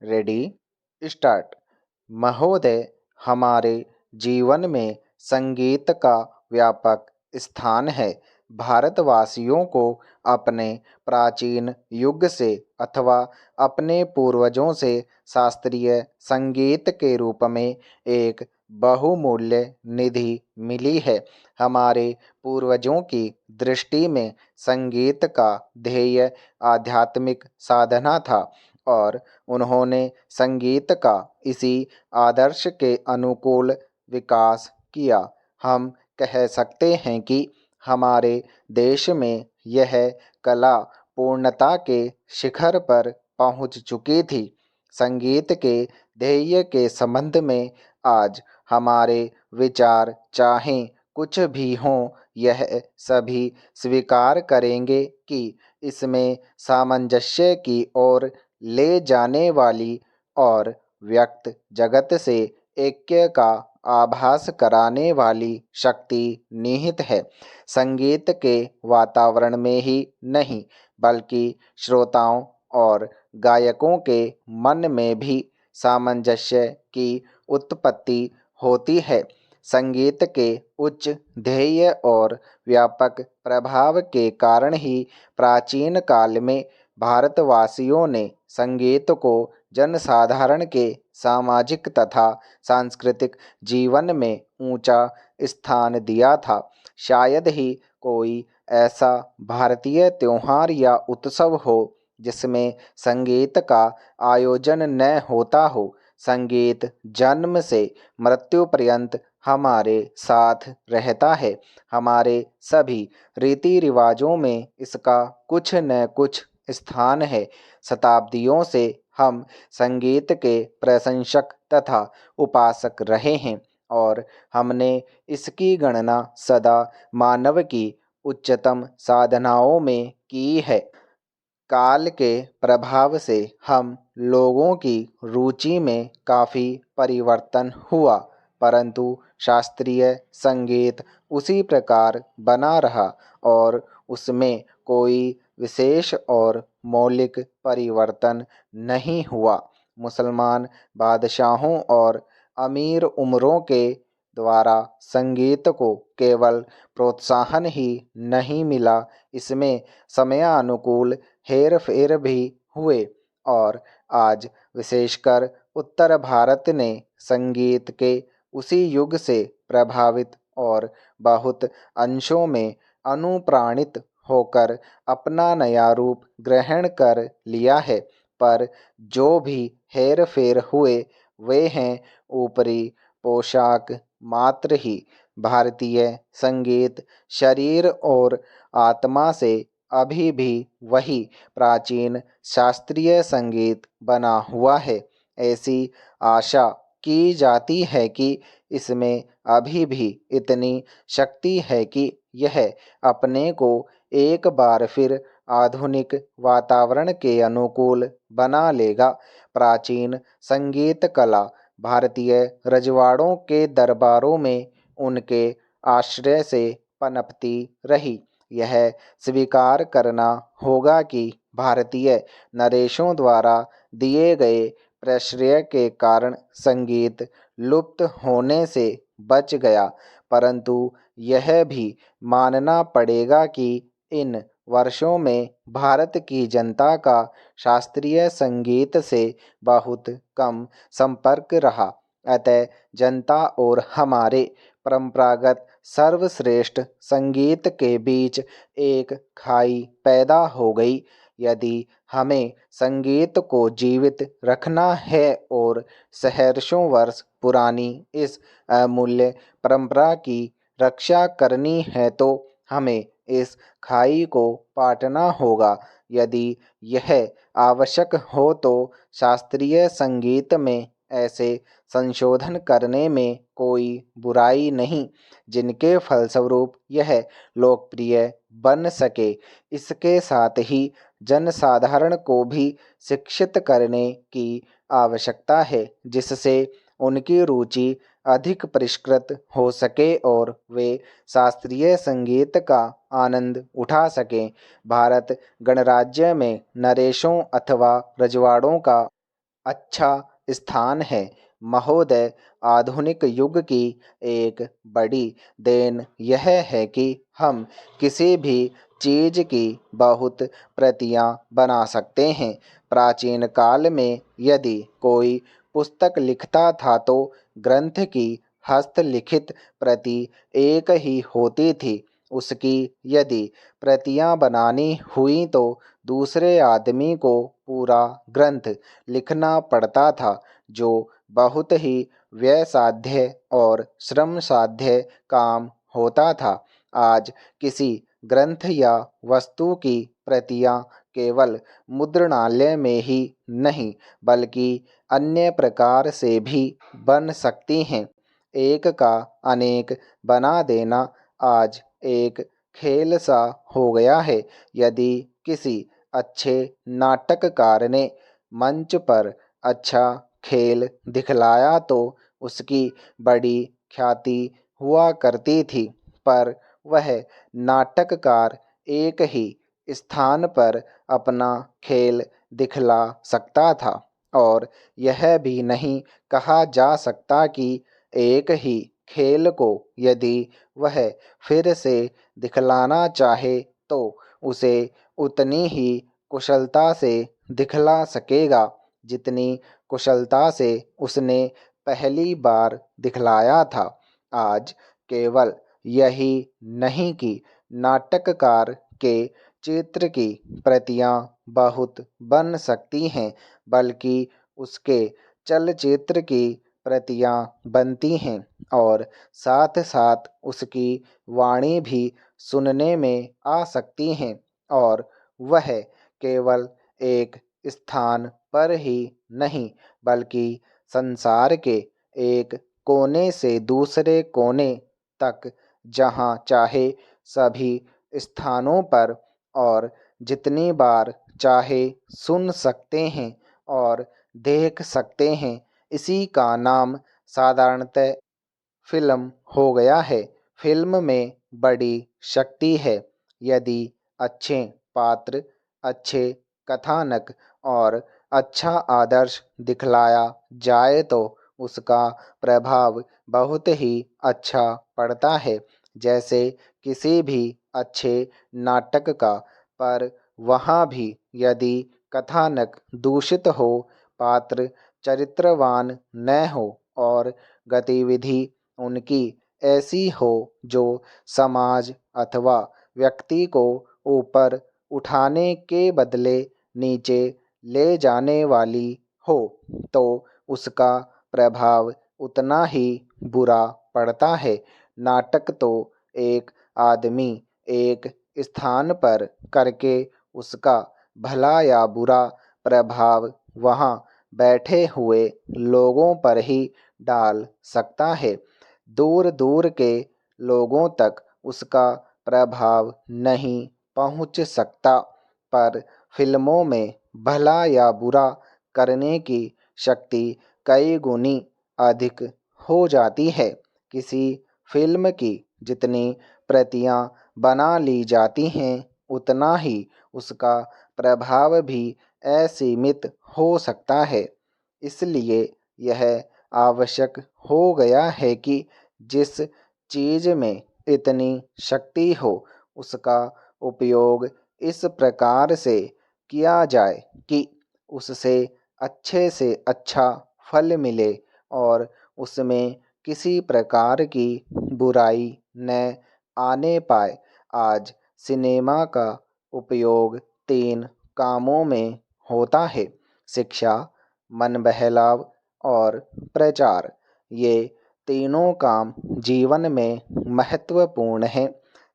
Ready start. महोदय, हमारे जीवन में संगीत का व्यापक स्थान है। भारतवासियों को अपने प्राचीन युग से अथवा अपने पूर्वजों से शास्त्रीय संगीत के रूप में एक बहुमूल्य निधि मिली है। हमारे पूर्वजों की दृष्टि में संगीत का ध्येय आध्यात्मिक साधना था और उन्होंने संगीत का इसी आदर्श के अनुकूल विकास किया। हम कह सकते हैं कि हमारे देश में यह कला पूर्णता के शिखर पर पहुंच चुकी थी। संगीत के ध्येय के संबंध में आज हमारे विचार चाहें कुछ भी हों, यह सभी स्वीकार करेंगे कि इसमें सामंजस्य की ओर ले जाने वाली और व्यक्त जगत से ऐक्य का आभास कराने वाली शक्ति निहित है। संगीत के वातावरण में ही नहीं, बल्कि श्रोताओं और गायकों के मन में भी सामंजस्य की उत्पत्ति होती है। संगीत के उच्च ध्येय और व्यापक प्रभाव के कारण ही प्राचीन काल में भारतवासियों ने संगीत को जनसाधारण के सामाजिक तथा सांस्कृतिक जीवन में ऊंचा स्थान दिया था। शायद ही कोई ऐसा भारतीय त्योहार या उत्सव हो जिसमें संगीत का आयोजन न होता हो। संगीत जन्म से मृत्यु पर्यंत हमारे साथ रहता है। हमारे सभी रीति रिवाजों में इसका कुछ न कुछ स्थान है। शताब्दियों से हम संगीत के प्रशंसक तथा उपासक रहे हैं और हमने इसकी गणना सदा मानव की उच्चतम साधनाओं में की है। काल के प्रभाव से हम लोगों की रुचि में काफ़ी परिवर्तन हुआ, परंतु शास्त्रीय संगीत उसी प्रकार बना रहा और उसमें कोई विशेष और मौलिक परिवर्तन नहीं हुआ। मुसलमान बादशाहों और अमीर उमरों के द्वारा संगीत को केवल प्रोत्साहन ही नहीं मिला, इसमें समयानुकूल हेर-फेर भी हुए और आज विशेषकर उत्तर भारत ने संगीत के उसी युग से प्रभावित और बहुत अंशों में अनुप्राणित होकर अपना नया रूप ग्रहण कर लिया है। पर जो भी हेर-फेर हुए वे हैं ऊपरी पोशाक मात्र ही। भारतीय संगीत शरीर और आत्मा से अभी भी वही प्राचीन शास्त्रीय संगीत बना हुआ है। ऐसी आशा की जाती है कि इसमें अभी भी इतनी शक्ति है कि यह अपने को एक बार फिर आधुनिक वातावरण के अनुकूल बना लेगा। प्राचीन संगीत कला भारतीय रजवाड़ों के दरबारों में उनके आश्रय से पनपती रही। यह स्वीकार करना होगा कि भारतीय नरेशों द्वारा दिए गए प्रश्रय के कारण संगीत लुप्त होने से बच गया, परंतु यह भी मानना पड़ेगा कि इन वर्षों में भारत की जनता का शास्त्रीय संगीत से बहुत कम संपर्क रहा। अतः जनता और हमारे परंपरागत सर्वश्रेष्ठ संगीत के बीच एक खाई पैदा हो गई। यदि हमें संगीत को जीवित रखना है और सहर्षों वर्ष पुरानी इस अमूल्य परंपरा की रक्षा करनी है तो हमें इस खाई को पाटना होगा। यदि यह आवश्यक हो तो शास्त्रीय संगीत में ऐसे संशोधन करने में कोई बुराई नहीं जिनके फलस्वरूप यह लोकप्रिय बन सके। इसके साथ ही जनसाधारण को भी शिक्षित करने की आवश्यकता है जिससे उनकी रुचि अधिक परिष्कृत हो सके और वे शास्त्रीय संगीत का आनंद उठा सकें। भारत गणराज्य में नरेशों अथवा रजवाड़ों का अच्छा स्थान है। महोदय, आधुनिक युग की एक बड़ी देन यह है कि हम किसी भी चीज़ की बहुत प्रतियां बना सकते हैं। प्राचीन काल में यदि कोई पुस्तक लिखता था तो ग्रंथ की हस्तलिखित प्रति एक ही होती थी। उसकी यदि प्रतियां बनानी हुई तो दूसरे आदमी को पूरा ग्रंथ लिखना पड़ता था, जो बहुत ही व्ययसाध्य और श्रम साध्य काम होता था। आज किसी ग्रंथ या वस्तु की प्रतियां केवल मुद्रणालय में ही नहीं बल्कि अन्य प्रकार से भी बन सकती हैं। एक का अनेक बना देना आज एक खेल सा हो गया है। यदि किसी अच्छे नाटककार ने मंच पर अच्छा खेल दिखलाया तो उसकी बड़ी ख्याति हुआ करती थी, पर वह नाटककार एक ही स्थान पर अपना खेल दिखला सकता था और यह भी नहीं कहा जा सकता कि एक ही खेल को यदि वह फिर से दिखलाना चाहे तो उसे उतनी ही कुशलता से दिखला सकेगा जितनी कुशलता से उसने पहली बार दिखलाया था। आज केवल यही नहीं कि नाटककार के चित्र की प्रतियां बहुत बन सकती हैं, बल्कि उसके चलचित्र की प्रतियां बनती हैं और साथ साथ उसकी वाणी भी सुनने में आ सकती हैं और वह केवल एक स्थान पर ही नहीं बल्कि संसार के एक कोने से दूसरे कोने तक जहाँ चाहे सभी स्थानों पर और जितनी बार चाहे सुन सकते हैं और देख सकते हैं। इसी का नाम साधारणतः फिल्म हो गया है। फिल्म में बड़ी शक्ति है। यदि अच्छे पात्र, अच्छे कथानक और अच्छा आदर्श दिखलाया जाए तो उसका प्रभाव बहुत ही अच्छा पड़ता है, जैसे किसी भी अच्छे नाटक का। पर वहाँ भी यदि कथानक दूषित हो, पात्र चरित्रवान न हो और गतिविधि उनकी ऐसी हो जो समाज अथवा व्यक्ति को ऊपर उठाने के बदले नीचे ले जाने वाली हो, तो उसका प्रभाव उतना ही बुरा पड़ता है। नाटक तो एक आदमी एक स्थान पर करके उसका भला या बुरा प्रभाव वहाँ बैठे हुए लोगों पर ही डाल सकता है। दूर दूर के लोगों तक उसका प्रभाव नहीं पहुँच सकता, पर फिल्मों में भला या बुरा करने की शक्ति कई गुनी अधिक हो जाती है। किसी फिल्म की जितनी प्रतियां बना ली जाती हैं, उतना ही उसका प्रभाव भी असीमित हो सकता है। इसलिए यह आवश्यक हो गया है कि जिस चीज़ में इतनी शक्ति हो, उसका उपयोग इस प्रकार से किया जाए कि उससे अच्छे से अच्छा फल मिले और उसमें किसी प्रकार की बुराई न आने पाए। आज सिनेमा का उपयोग 3 कामों में होता है: शिक्षा, मन बहलाव और प्रचार। ये तीनों काम जीवन में महत्वपूर्ण हैं।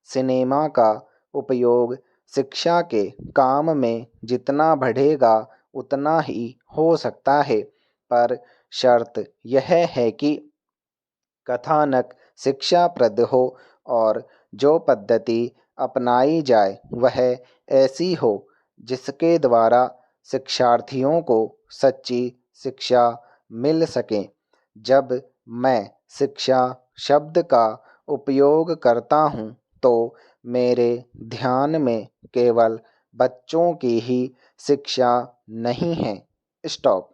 सिनेमा का उपयोग शिक्षा के काम में जितना बढ़ेगा उतना ही हो सकता है, पर शर्त यह है कि कथानक शिक्षाप्रद हो और जो पद्धति अपनाई जाए वह ऐसी हो जिसके द्वारा शिक्षार्थियों को सच्ची शिक्षा मिल सके। जब मैं शिक्षा शब्द का उपयोग करता हूँ तो मेरे ध्यान में केवल बच्चों की ही शिक्षा नहीं है। स्टॉप।